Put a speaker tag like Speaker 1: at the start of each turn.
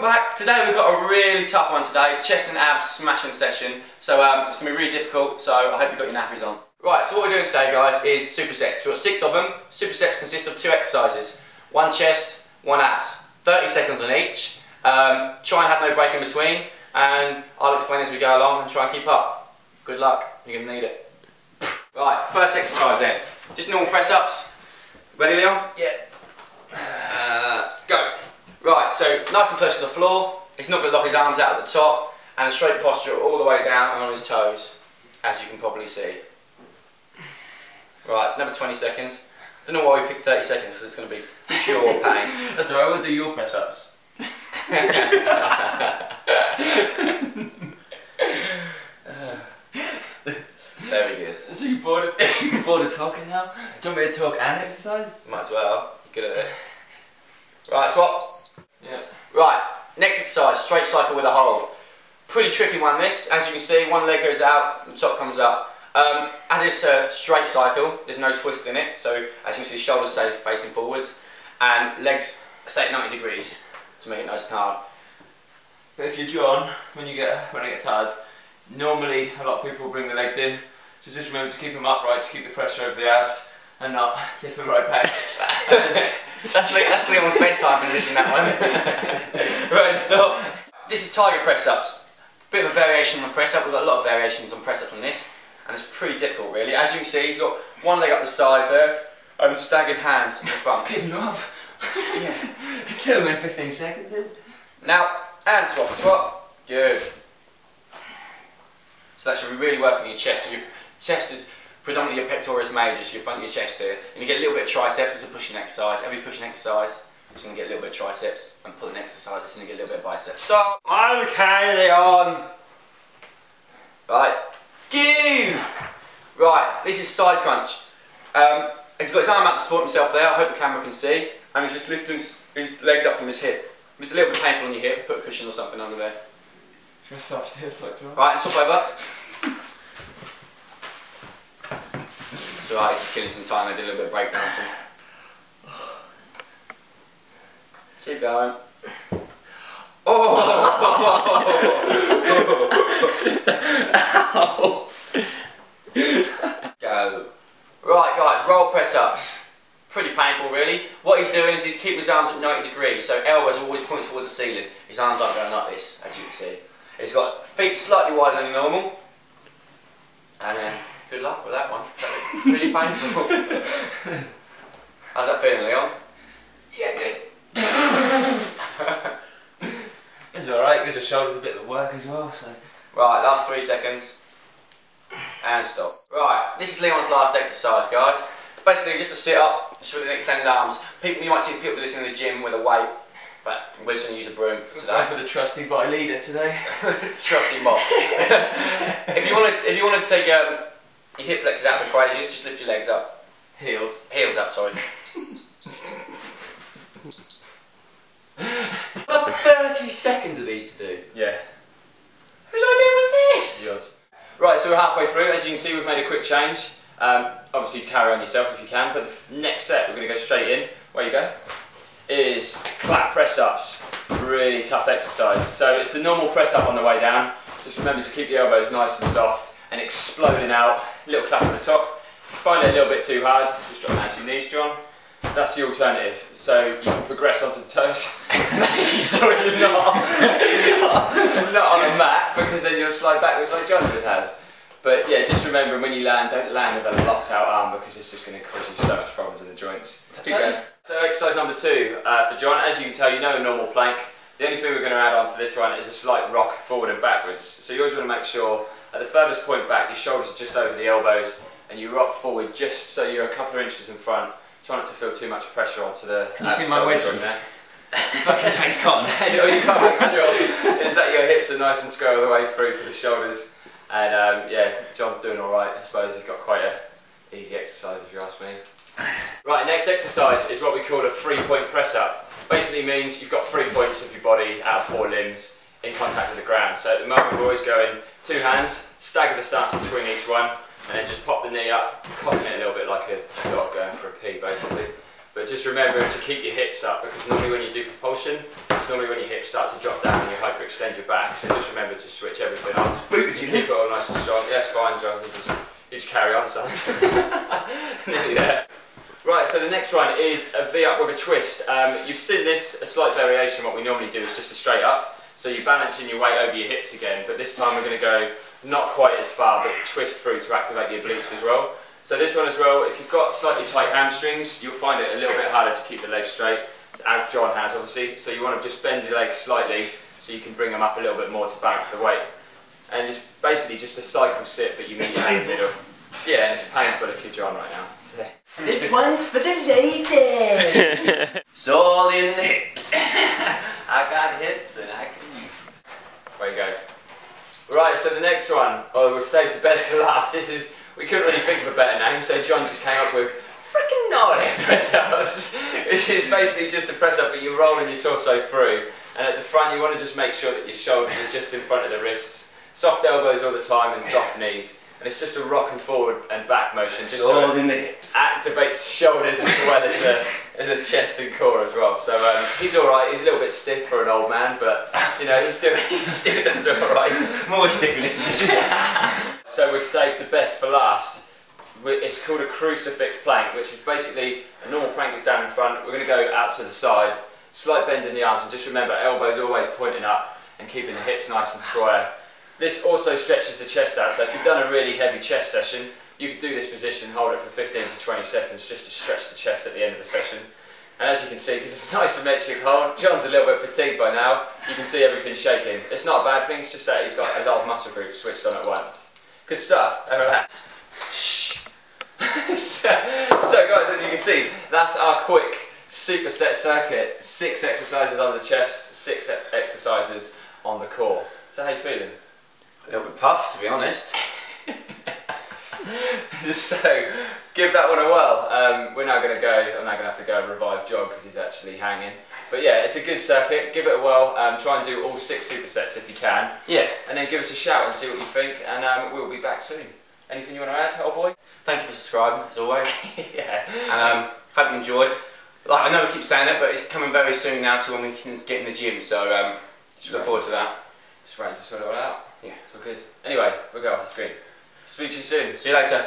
Speaker 1: back. Today we've got a really tough one today, chest and abs smashing session. So it's going to be really difficult, so I hope you've got your nappies on. Right, so what we're doing today, guys, is supersets. We've got 6 of them. Supersets consist of 2 exercises. 1 chest, 1 abs. 30 seconds on each. Try and have no break in between, and I'll explain as we go along and try and keep up. Good luck, you're going to need it. Right, first exercise then. Just normal press-ups. Ready, Leon? Yeah. Go. Right, so nice and close to the floor. He's not going to lock his arms out at the top, and a straight posture all the way down and on his toes, as you can probably see. Right, it's another 20 seconds. Don't know why we picked 30 seconds, because it's going to be pure pain. That's alright, we'll do your press-ups. Very good.
Speaker 2: So you bored of talking now? Do you want me to talk and exercise?
Speaker 1: Might as well. Good at it. Right, swap. Yeah. Right, next exercise, straight cycle with a hold. Pretty tricky one this. As you can see, one leg goes out, the top comes up. As it's a straight cycle, there's no twist in it, so as you can see, shoulders stay facing forwards, and legs stay at 90 degrees to make it nice and hard.
Speaker 2: But if you're John, when it gets hard, normally a lot of people bring the legs in, so just remember to keep them upright, to keep the pressure over the abs, and not tip them right back.
Speaker 1: That's Leon's bedtime position, that one. Right, stop. This is target press-ups. Bit of a variation on the press-up. We've got a lot of variations on press-ups on this, and it's pretty difficult, really. As you can see, he's got one leg up the side there, and staggered hands in the front.
Speaker 2: Keep them up.
Speaker 1: Yeah.
Speaker 2: Tell them in 15 seconds.
Speaker 1: Now, and swap, swap. Good. So that should be really working your chest. So your chest is predominantly your pectoris major, so your front of your chest here. And you get a little bit of triceps, it's a pushing exercise. Every pushing exercise, it's going to get a little bit of triceps, and pulling exercise, it's going to get a little bit of biceps. Stop! Okay, Leon! Right. Go! Right, this is side crunch. He's got his arm out to support himself there, I hope the camera can see, and he's just lifting his legs up from his hip. If it's a little bit painful on your hip, put a cushion or something under there.
Speaker 2: Just soft hips like that.
Speaker 1: Right, swap over. So right, he's killing some time, I did a little bit of breakdancing. Keep going. Oh! Go. Right guys, roll press ups. Pretty painful really. What he's doing is he's keeping his arms at 90 degrees, so elbows always point towards the ceiling. His arms aren't going like this, as you can see. He's got feet slightly wider than normal. And good luck with that one. That looks pretty painful. How's that feeling, Leon?
Speaker 2: Yeah, good. It's alright, gives the shoulders a bit of work as well, so.
Speaker 1: Right, last 3 seconds. And stop. Right, this is Leon's last exercise, guys. It's basically just a sit up, just with extended arms. You might see people do this in the gym with a weight, but we're just going to use a broom for today.
Speaker 2: Going for the trusty body leader today.
Speaker 1: Trusty mop. If you want to take your hip flexors out of the equation, just lift your legs up.
Speaker 2: Heels.
Speaker 1: Heels up, sorry. I've 30 seconds of these to do.
Speaker 2: Yeah.
Speaker 1: Whose idea was this?
Speaker 2: Yours.
Speaker 1: Right, so we're halfway through. As you can see, we've made a quick change. Obviously, carry on yourself if you can, but the next set, we're going to go straight in. Where you go? Is clap press-ups. Really tough exercise. So it's a normal press-up on the way down. Just remember to keep the elbows nice and soft and exploding out. A little clap at the top. If you find it a little bit too hard, just drop down to your knees, John. That's the alternative. So you can progress onto the toes. Sorry, you're not on a mat, because then you'll slide backwards like John just has. But yeah, just remember when you land, don't land with a locked out arm, because it's just going to cause you so much problems in the joints. Keep going. So exercise number 2 for John. As you can tell, you know a normal plank. The only thing we're going to add on to this one is a slight rock forward and backwards. So you always want to make sure at the furthest point back, your shoulders are just over the elbows, and you rock forward just so you're a couple of inches in front. Try not to feel too much pressure onto the.
Speaker 2: Can you see my wedge
Speaker 1: in there?
Speaker 2: It's like it takes cotton.
Speaker 1: All you got to make sure is that your hips are nice and square all the way through to the shoulders. And yeah, John's doing alright. I suppose he's got quite a easy exercise if you ask me. Right, next exercise is what we call a 3-point press up. Basically means you've got 3 points of your body out of 4 limbs in contact with the ground. So at the moment we're always going 2 hands, stagger the stance between each one, and then just pop the knee up, cocking it a little bit like a dog going for a pee basically. But just remember to keep your hips up, because normally when you do propulsion, it's normally when your hips start to drop down and you hyperextend your back. So just remember to switch everything up. Keep it all nice and strong. Yeah, it's fine, John. You just carry on, son. Nearly there. Right, so the next one is a V up with a twist. You've seen this, a slight variation. What we normally do is just a straight up. So you're balancing your weight over your hips again, but this time we're going to go not quite as far, but twist through to activate the obliques as well. So this one as well, if you've got slightly tight hamstrings, you'll find it a little bit harder to keep the legs straight, as John has obviously. So you want to just bend your legs slightly so you can bring them up a little bit more to balance the weight. And it's basically just a cycle sit, but you meet your in the middle. Yeah, and it's painful if you're John right now. So.
Speaker 3: This one's for the ladies. It's all in the hips. I got hips and I can use them.
Speaker 1: There you go. Right, so the next one, oh, we've saved the best for last. We couldn't really think of a better name, so John just came up with freaking gnarly press ups. This is basically just a press up, but you're rolling your torso through, and at the front you want to just make sure that your shoulders are just in front of the wrists. Soft elbows all the time and soft knees. And it's just a rock and forward and back motion, just
Speaker 3: so it in the hips.
Speaker 1: Activates the shoulders as well as the chest and core as well. So he's all right. He's a little bit stiff for an old man, but you know he still does all right.
Speaker 3: More stiff in this position.
Speaker 1: So we've saved the best for last. It's called a crucifix plank, which is basically a normal plank is down in front. We're going to go out to the side, slight bend in the arms, and just remember elbows always pointing up and keeping the hips nice and square. This also stretches the chest out, so if you've done a really heavy chest session, you could do this position, hold it for 15 to 20 seconds just to stretch the chest at the end of the session. And as you can see, because it's an isometric hold, John's a little bit fatigued by now, you can see everything shaking. It's not a bad thing, it's just that he's got a lot of muscle groups switched on at once. Good stuff, and relax. Shh. so guys, as you can see, that's our quick superset circuit. 6 exercises on the chest, 6 exercises on the core. So how are you feeling?
Speaker 3: A little bit puffed, to be honest.
Speaker 1: So, give that one a whirl. We're now going to go, I'm now going to have to go and revive John because he's actually hanging. But yeah, it's a good circuit, give it a whirl, try and do all 6 supersets if you can.
Speaker 3: Yeah.
Speaker 1: And then give us a shout and see what you think, and we'll be back soon. Anything you want to add, old boy?
Speaker 3: Thank you for subscribing, as always.
Speaker 1: Yeah.
Speaker 3: And hope you enjoyed. Like, I know we keep saying it, but it's coming very soon now to when we can get in the gym, so just look forward to that.
Speaker 1: Just waiting to sort it all out.
Speaker 3: Yeah.
Speaker 1: It's all good. Anyway, we'll go off the screen. Speak to you soon.
Speaker 3: See you later.